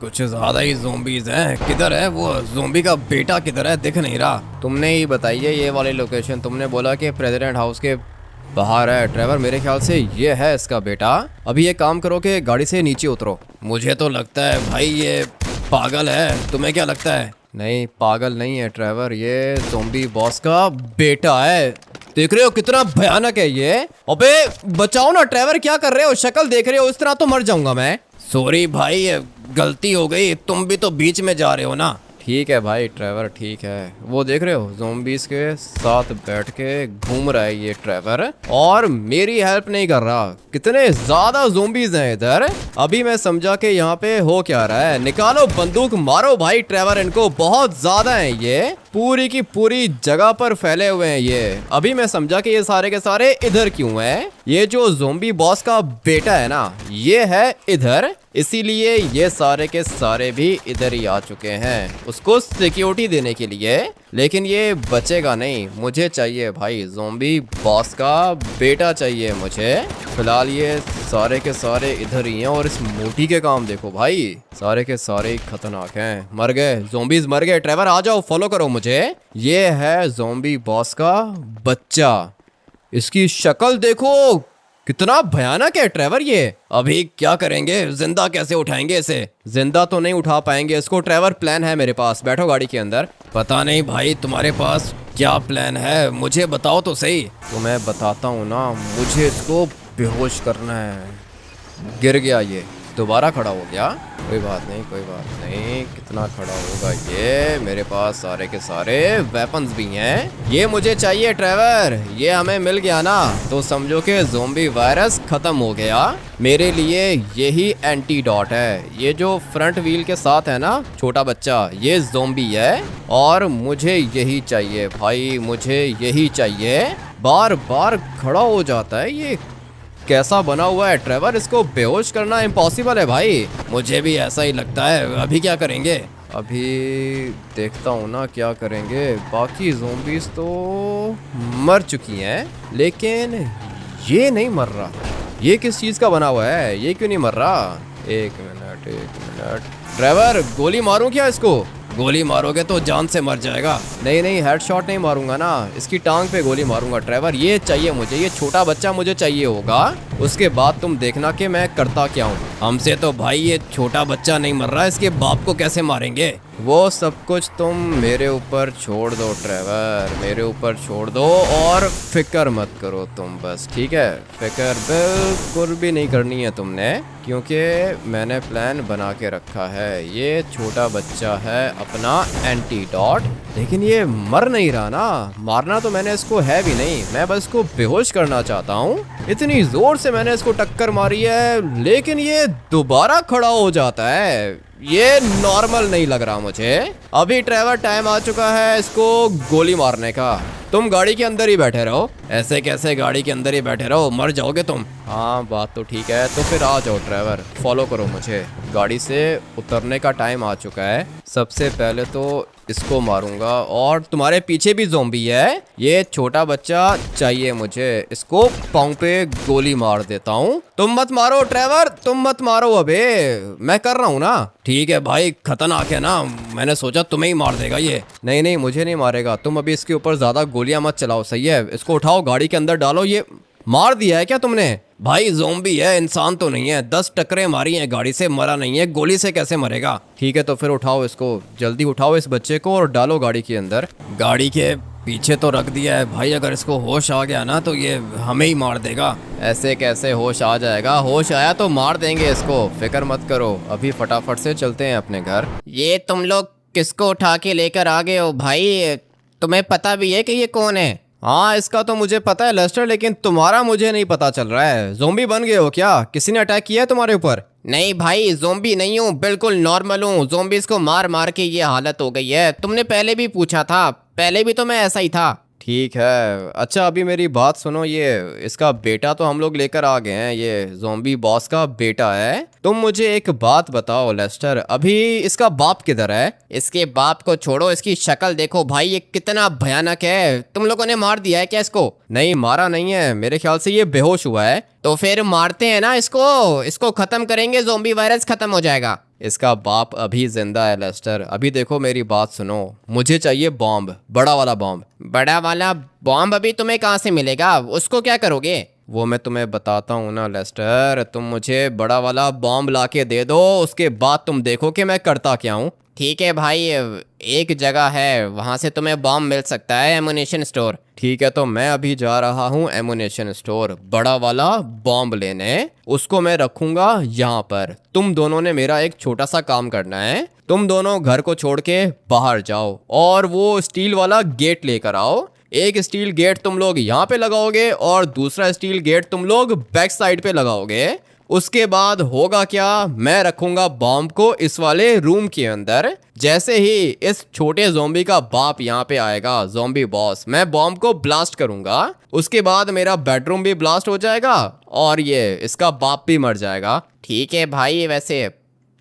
कुछ ज्यादा ही ज़ोंबीज हैं। किधर है वो ज़ोंबी का बेटा, किधर है? दिख नहीं रहा। तुमने ही बताइए ये वाली लोकेशन, तुमने बोला कि प्रेसिडेंट हाउस के बाहर है। ट्रेवर मेरे ख्याल से ये है इसका बेटा। अभी ये काम करो कि गाड़ी से नीचे उतरो। मुझे तो लगता है भाई ये पागल है, तुम्हें क्या लगता है? नहीं, पागल नहीं है ट्रेवर, ये ज़ोंबी बॉस का बेटा है। देख रहे हो कितना भयानक है ये। अबे बचाओ ना ट्रेवर, क्या कर रहे हो? शक्ल देख रहे हो, इस तरह तो मर जाऊंगा मैं। सॉरी भाई, गलती हो गई, तुम भी तो बीच में जा रहे हो ना। ठीक है भाई ट्रेवर, ठीक है। वो देख रहे हो ज़ोंबीज़ के साथ बैठ के घूम रहा है ये ट्रेवर और मेरी हेल्प नहीं कर रहा। कितने ज्यादा ज़ोंबीज़ हैं इधर। अभी मैं समझा कि यहाँ पे हो क्या रहा है। निकालो बंदूक, मारो भाई ट्रेवर इनको, बहुत ज्यादा हैं ये, पूरी की पूरी जगह पर फैले हुए हैं ये। अभी मैं समझा कि ये सारे के सारे इधर क्यों हैं। ये जो ज़ोंबी बॉस का बेटा है ना, ये है इधर, इसीलिए ये सारे के सारे भी इधर ही आ चुके हैं उसको सिक्योरिटी देने के लिए। लेकिन ये बचेगा नहीं, मुझे चाहिए भाई ज़ोंबी बॉस का बेटा चाहिए मुझे। फिलहाल ये सारे के सारे इधर ही हैं और इस मोटी के काम देखो भाई, सारे के सारे ही खतरनाक हैं। मर गए ज़ोंबीज़, मर गए। ट्रेवर आ जाओ, फॉलो करो मुझे। ये है ज़ोंबी बॉस का बच्चा, इसकी शक्ल देखो कितना भयानक है ट्रेवर ये। अभी क्या करेंगे, जिंदा कैसे उठाएंगे इसे? जिंदा तो नहीं उठा पाएंगे इसको ट्रेवर, प्लान है मेरे पास, बैठो गाड़ी के अंदर। पता नहीं भाई तुम्हारे पास क्या प्लान है, मुझे बताओ तो सही। तो मैं बताता हूँ ना, मुझे इसको बेहोश करना है। गिर गया ये, दोबारा खड़ा हो गया। कोई बात नहीं, कोई बात नहीं, कितना खड़ा होगा ये। मेरे पास सारे के सारे वेपन्स भी हैं। ये मुझे चाहिए ट्रेवर, ये हमें मिल गया ना तो समझो कि ज़ोंबी वायरस खत्म हो गया। मेरे लिए यही एंटीडोट है। ये जो फ्रंट व्हील के साथ है ना छोटा बच्चा, ये ज़ोंबी है और मुझे यही चाहिए भाई, मुझे यही चाहिए। बार बार खड़ा हो जाता है ये, कैसा बना हुआ है ट्रेवर, इसको बेहोश करना इम्पॉसिबल है भाई। मुझे भी ऐसा ही लगता है। अभी क्या करेंगे? अभी देखता हूँ ना क्या करेंगे। बाकी ज़ोंबीज़ तो मर चुकी हैं लेकिन ये नहीं मर रहा। ये किस चीज़ का बना हुआ है, ये क्यों नहीं मर रहा? एक मिनट ट्रेवर, गोली मारूं क्या इसको? गोली मारोगे तो जान से मर जाएगा। नहीं नहीं, हेडशॉट नहीं मारूंगा ना, इसकी टांग पे गोली मारूंगा ट्रेवर। ये चाहिए मुझे, ये छोटा बच्चा मुझे चाहिए होगा। उसके बाद तुम देखना कि मैं करता क्या हूँ। हमसे तो भाई ये छोटा बच्चा नहीं मर रहा, इसके बाप को कैसे मारेंगे? वो सब कुछ तुम मेरे ऊपर छोड़ दो ट्रेवर, मेरे ऊपर छोड़ दो और फिक्र मत करो तुम बस, ठीक है? फिक्र बिल्कुल भी नहीं करनी है तुमने, क्योंकि मैंने प्लान बना के रखा है। ये छोटा बच्चा है अपना एंटीडोट, लेकिन ये मर नहीं रहा ना। मारना तो मैंने इसको है भी नहीं, मैं बस इसको बेहोश करना चाहता हूँ। इतनी जोर से मैंने इसको टक्कर मारी है लेकिन ये दोबारा खड़ा हो जाता है। ये नॉर्मल नहीं लग रहा मुझे। अभी ट्रेवर टाइम आ चुका है इसको गोली मारने का। तुम गाड़ी के अंदर ही बैठे रहो। ऐसे कैसे गाड़ी के अंदर ही बैठे रहो, मर जाओगे तुम। हाँ बात तो ठीक है, तो फिर आ जाओ ड्राइवर, फॉलो करो मुझे। गाड़ी से उतरने का टाइम आ चुका है। सबसे पहले तो इसको मारूंगा, और तुम्हारे पीछे भी ज़ॉम्बी है। ये छोटा बच्चा चाहिए मुझे, इसको पाँव पे गोली मार देता हूँ। तुम मत मारो ड्राइवर, तुम मत मारो, अबे मैं कर रहा हूँ ना। ठीक है भाई, खतरनाक है ना, मैंने सोचा तुम्हें ही मार देगा ये। नहीं नहीं, मुझे नहीं मारेगा। तुम अभी इसके ऊपर ज्यादा गोलियां मत चलाओ, सही है? इसको उठाओ, गाड़ी के अंदर डालो। ये मार दिया है क्या तुमने? भाई ज़ॉम्बी है, इंसान तो नहीं है। 10 टक्करें मारी हैं गाड़ी से, मरा नहीं है, गोली से कैसे मरेगा। ठीक है तो फिर उठाओ इसको, जल्दी उठाओ इस बच्चे को और डालो गाड़ी के अंदर। गाड़ी के पीछे तो रख दिया है भाई, अगर इसको होश आ गया ना तो ये हमें ही मार देगा। ऐसे कैसे होश आ जाएगा? होश आया तो मार देंगे इसको, फिक्र मत करो। अभी फटाफट से चलते हैं अपने घर। ये तुम लोग किसको उठा के लेकर आ गए हो भाई? तुम्हें पता भी है कि ये कौन है? हाँ इसका तो मुझे पता है लेस्टर, लेकिन तुम्हारा मुझे नहीं पता चल रहा है। ज़ॉम्बी बन गए हो क्या? किसी ने अटैक किया है तुम्हारे ऊपर? नहीं भाई, ज़ॉम्बी नहीं हूँ, बिल्कुल नॉर्मल हूँ। ज़ॉम्बीज़ को मार मार के ये हालत हो गई है। तुमने पहले भी पूछा था, पहले भी तो मैं ऐसा ही था। ठीक है, अच्छा अभी मेरी बात सुनो। ये इसका बेटा तो हम लोग लेकर आ गए हैं, ये ज़ॉम्बी बॉस का बेटा है। तुम मुझे एक बात बताओ लेस्टर, अभी इसका बाप किधर है? इसके बाप को छोड़ो, इसकी शक्ल देखो भाई, ये कितना भयानक है। तुम लोगों ने मार दिया है क्या इसको? नहीं मारा नहीं है, मेरे ख्याल से ये बेहोश हुआ है। तो फिर मारते हैं ना इसको खत्म करेंगे, ज़ॉम्बी वायरस खत्म हो जाएगा। इसका बाप अभी जिंदा है लेस्टर। अभी देखो मेरी बात सुनो, मुझे चाहिए बॉम्ब, बड़ा वाला बॉम्ब। बड़ा वाला बॉम्ब अभी तुम्हें कहाँ से मिलेगा? उसको क्या करोगे? वो मैं तुम्हें बताता हूँ ना लेस्टर, तुम मुझे बड़ा वाला बॉम्ब लाके दे दो, उसके बाद तुम देखो कि मैं करता क्या हूँ। ठीक है भाई, एक जगह है वहाँ से तुम्हें बॉम्ब मिल सकता है, एमुनेशन स्टोर। ठीक है तो मैं अभी जा रहा हूँ एमुनेशन स्टोर बड़ा वाला बॉम्ब लेने। उसको मैं रखूंगा यहाँ पर। तुम दोनों ने मेरा एक छोटा सा काम करना है। तुम दोनों घर को छोड़ के बाहर जाओ और वो स्टील वाला गेट लेकर आओ। एक स्टील गेट तुम लोग यहाँ पे लगाओगे और दूसरा स्टील गेट तुम लोग बैक साइड पे लगाओगे। उसके बाद होगा क्या, मैं रखूंगा बॉम्ब को इस वाले रूम के अंदर। जैसे ही इस छोटे ज़ॉम्बी का बाप यहाँ पे आएगा, ज़ॉम्बी बॉस, मैं बॉम्ब को ब्लास्ट करूंगा। उसके बाद मेरा बेडरूम भी ब्लास्ट हो जाएगा और ये इसका बाप भी मर जाएगा। ठीक है भाई, वैसे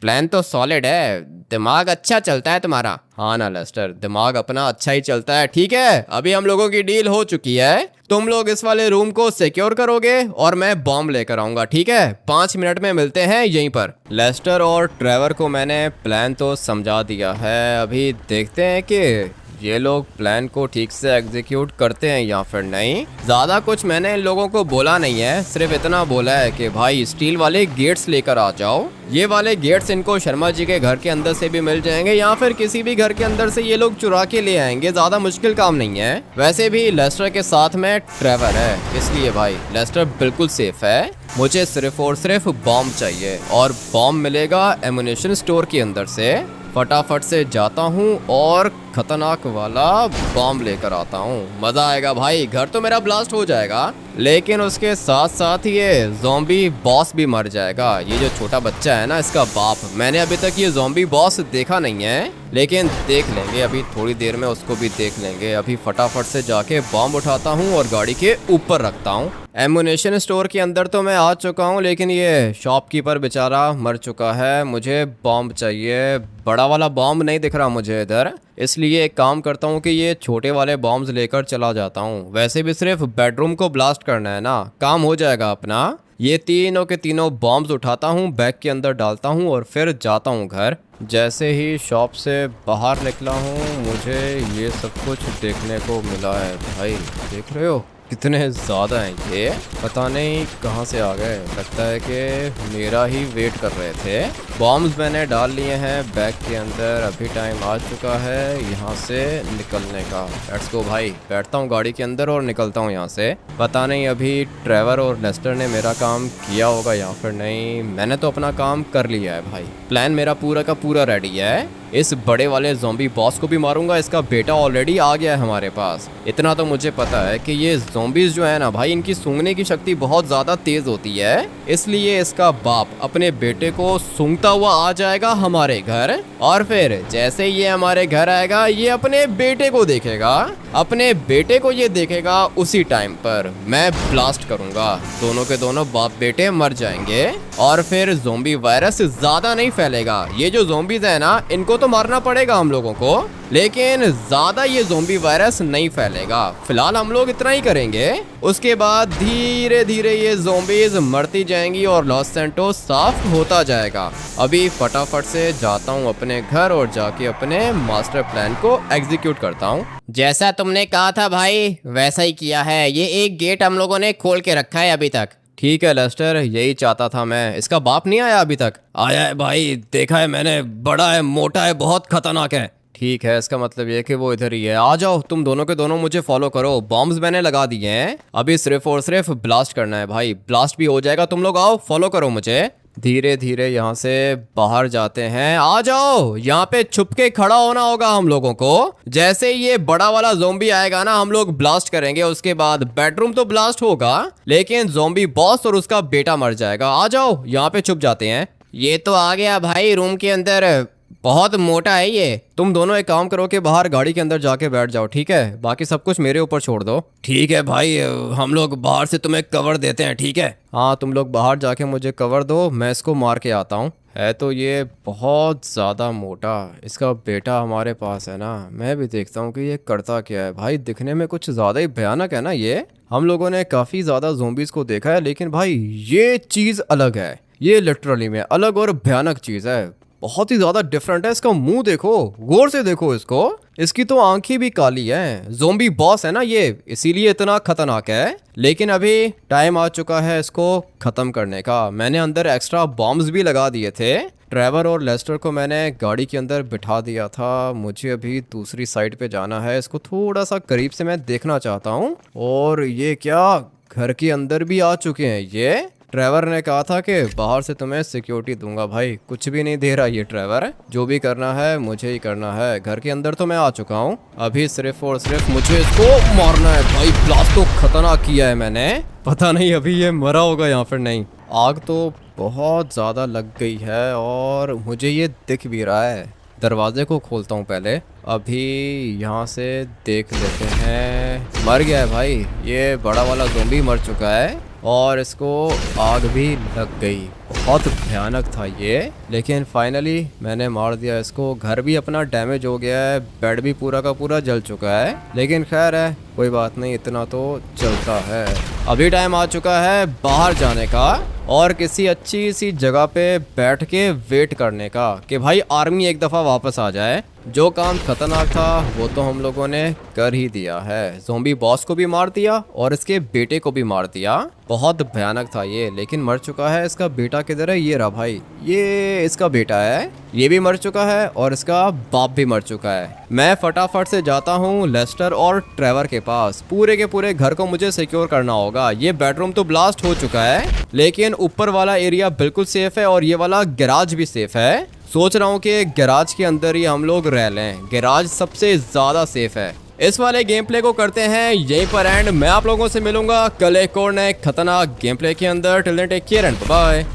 प्लान तो सॉलिड है, दिमाग अच्छा चलता है तुम्हारा। हाँ ना लेस्टर, दिमाग अपना अच्छा ही चलता है। ठीक है, अभी हम लोगों की डील हो चुकी है। तुम लोग इस वाले रूम को सिक्योर करोगे और मैं बॉम्ब लेकर आऊंगा। ठीक है, 5 मिनट में मिलते हैं यहीं पर। लेस्टर और ट्रेवर को मैंने प्लान तो समझा दिया है। अभी देखते हैं कि ये लोग प्लान को ठीक से एग्जीक्यूट करते हैं या फिर नहीं। ज़्यादा कुछ मैंने इन लोगों को बोला नहीं है, सिर्फ इतना बोला है कि भाई स्टील वाले गेट्स लेकर आ जाओ। ये वाले गेट्स इनको शर्मा जी के घर के अंदर से भी मिल जाएंगे या फिर किसी भी घर के अंदर से ये लोग चुरा के ले आएंगे। ज़्यादा मुश्किल काम नहीं है। वैसे भी लेस्टर के साथ में ट्रेवर है, इसलिए भाई लेस्टर बिल्कुल सेफ है। मुझे सिर्फ और सिर्फ बॉम्ब चाहिए और बॉम्ब मिलेगा एमुनेशन स्टोर के अंदर से। फटाफट से जाता हूँ और खतरनाक वाला बॉम्ब लेकर आता हूँ। मज़ा आएगा भाई, घर तो मेरा ब्लास्ट हो जाएगा लेकिन उसके साथ साथ ये ज़ॉम्बी बॉस भी मर जाएगा। ये जो छोटा बच्चा है ना, इसका बाप, मैंने अभी तक ये ज़ॉम्बी बॉस देखा नहीं है, लेकिन देख लेंगे अभी थोड़ी देर में, उसको भी देख लेंगे। अभी फटाफट से जाके बॉम्ब उठाता हूँ और गाड़ी के ऊपर रखता हूँ। एमुनेशन स्टोर के अंदर तो मैं आ चुका हूँ, लेकिन ये शॉपकीपर बेचारा मर चुका है। मुझे बॉम्ब चाहिए, बड़ा वाला बॉम्ब नहीं दिख रहा मुझे इधर, इसलिए एक काम करता हूँ कि ये छोटे वाले बॉम्ब्स लेकर चला जाता हूँ। वैसे भी सिर्फ बेडरूम को ब्लास्ट करना है ना, काम हो जाएगा अपना। ये तीनों के तीनों बॉम्ब्स उठाता हूँ, बैग के अंदर डालता हूँ और फिर जाता हूँ घर। जैसे ही शॉप से बाहर निकला हूँ, मुझे ये सब कुछ देखने को मिला है। भाई देख रहे हो कितने ज़्यादा हैं ये, पता नहीं कहाँ से आ गए। लगता है कि मेरा ही वेट कर रहे थे। बॉम्ब्स मैंने डाल लिए हैं बैग के अंदर। अभी टाइम आ चुका है यहाँ से निकलने का। लेट्स गो भाई, बैठता हूँ गाड़ी के अंदर और निकलता हूँ यहाँ से। पता नहीं अभी ट्रेवर और लेस्टर ने मेरा काम किया होगा या फिर नहीं। मैंने तो अपना काम कर लिया है भाई, प्लान मेरा पूरा का पूरा रेडी है। इस बड़े वाले ज़ॉम्बी बॉस को भी मारूंगा, इसका बेटा ऑलरेडी आ गया है हमारे पास। इतना तो मुझे पता है कि ये ज़ॉम्बीज जो है ना भाई, इनकी सूंघने की शक्ति बहुत ज़्यादा तेज़ होती है, इसलिए इसका बाप अपने बेटे को सूंघता हुआ आ जाएगा हमारे घर और फिर जैसे ये हमारे घर आएगा, ये अपने बेटे को देखेगा। अपने बेटे को ये देखेगा उसी टाइम पर मैं ब्लास्ट करूंगा, दोनों के दोनों बाप बेटे मर जाएंगे और फिर ज़ोंबी वायरस ज्यादा नहीं फैलेगा। ये जो ज़ोंबीज है ना, इनको तो मारना पड़ेगा हम लोगों को, लेकिन ज्यादा ये ज़ोंबी वायरस नहीं फैलेगा। फिलहाल हम लोग इतना ही करेंगे, उसके बाद धीरे धीरे ये ज़ोंबीज मरती जाएंगी और लॉस सैंटोस साफ होता जाएगा। अभी फटाफट से जाता हूँ अपने घर और जाके अपने मास्टर प्लान को एग्जीक्यूट करता हूँ। जैसा तुमने कहा था भाई, वैसा ही किया है। ये एक गेट हम लोगों ने खोल के रखा है अभी तक। ठीक है लेस्टर, यही चाहता था मैं। इसका बाप नहीं आया अभी तक? आया है भाई, देखा है मैंने, बड़ा है, मोटा है, बहुत खतरनाक है। ठीक है, इसका मतलब ये कि वो इधर ही है। आ जाओ तुम दोनों के दोनों, मुझे फॉलो करो। बॉम्ब्स मैंने लगा दिए हैं, अभी सिर्फ और सिर्फ ब्लास्ट करना है भाई। ब्लास्ट भी हो जाएगा, तुम लोग आओ फॉलो करो मुझे। धीरे धीरे यहाँ से बाहर जाते हैं। आ जाओ, यहाँ पे छुप के खड़ा होना होगा हम लोगों को। जैसे ये बड़ा वाला ज़ोंबी आएगा ना, हम लोग ब्लास्ट करेंगे। उसके बाद बेडरूम तो ब्लास्ट होगा, लेकिन ज़ोंबी बॉस और उसका बेटा मर जाएगा। आ जाओ, यहाँ पे छुप जाते हैं। ये तो आ गया भाई रूम के अंदर, बहुत मोटा है ये। तुम दोनों एक काम करो कि बाहर गाड़ी के अंदर जाके बैठ जाओ, ठीक है? बाकी सब कुछ मेरे ऊपर छोड़ दो। ठीक है भाई, हम लोग बाहर से तुम्हें कवर देते हैं, ठीक है? हाँ, तुम लोग बाहर जाके मुझे कवर दो, मैं इसको मार के आता हूँ। है तो ये बहुत ज़्यादा मोटा, इसका बेटा हमारे पास है ना। मैं भी देखता हूँ कि ये करता क्या है। भाई दिखने में कुछ ज़्यादा ही भयानक है ना ये। हम लोगों ने काफ़ी ज़्यादा ज़ोंबीज़ को देखा है, लेकिन भाई ये चीज़ अलग है। ये लिटरली में अलग और भयानक चीज़ है, बहुत ही ज्यादा डिफरेंट है। इसका मुंह देखो, गौर से देखो इसको, इसकी तो आंखें भी काली हैं। ज़ोंबी बॉस है ना ये, इसीलिए इतना खतरनाक है। लेकिन अभी टाइम आ चुका है इसको खत्म करने का। मैंने अंदर एक्स्ट्रा बॉम्ब्स भी लगा दिए थे। ट्रेवर और लेस्टर को मैंने गाड़ी के अंदर बिठा दिया था। मुझे अभी दूसरी साइड पे जाना है, इसको थोड़ा सा करीब से मैं देखना चाहता हूँ। और ये क्या, घर के अंदर भी आ चुके हैं ये। ट्रेवर ने कहा था कि बाहर से तुम्हें सिक्योरिटी दूंगा। भाई कुछ भी नहीं दे रहा ये ट्रेवर, जो भी करना है मुझे ही करना है। घर के अंदर तो मैं आ चुका हूँ, अभी सिर्फ और सिर्फ मुझे इसको मारना है। भाई ब्लास्ट तो खतरनाक किया है मैंने, पता नहीं अभी ये मरा होगा या फिर नहीं। आग तो बहुत ज़्यादा लग गई है और मुझे ये दिख भी रहा है। दरवाजे को खोलता हूँ पहले, अभी यहाँ से देख लेते हैं। मर गया है भाई, ये बड़ा वाला ज़ोंबी मर चुका है और इसको आग भी लग गई। बहुत भयानक था ये, लेकिन फाइनली मैंने मार दिया इसको। घर भी अपना डैमेज हो गया है, बेड भी पूरा का पूरा जल चुका है, लेकिन खैर है, कोई बात नहीं, इतना तो चलता है। अभी टाइम आ चुका है बाहर जाने का और किसी अच्छी सी जगह पे बैठ के वेट करने का कि भाई आर्मी एक दफ़ा वापस आ जाए। जो काम खतरनाक था वो तो हम लोगों ने कर ही दिया है। ज़ोंबी बॉस को भी मार दिया और इसके बेटे को भी मार दिया। बहुत भयानक था ये, लेकिन मर चुका है। इसका बेटा किधर है? ये रहा भाई, ये इसका बेटा है, ये भी मर चुका है और इसका बाप भी मर चुका है। मैं फटाफट से जाता हूँ लेस्टर और ट्रेवर के पास। पूरे के पूरे घर को मुझे सिक्योर करना होगा। ये बेडरूम तो ब्लास्ट हो चुका है, लेकिन ऊपर वाला एरिया बिल्कुल सेफ है और ये वाला गैराज भी सेफ है। सोच रहा हूँ कि गैराज के अंदर ही हम लोग रह लें, गैराज सबसे ज़्यादा सेफ है। इस वाले गेम प्ले को करते हैं यहीं पर एंड। मैं आप लोगों से मिलूंगा कल एक और नए खतरनाक गेम प्ले के अंदर। Till then take care and bye.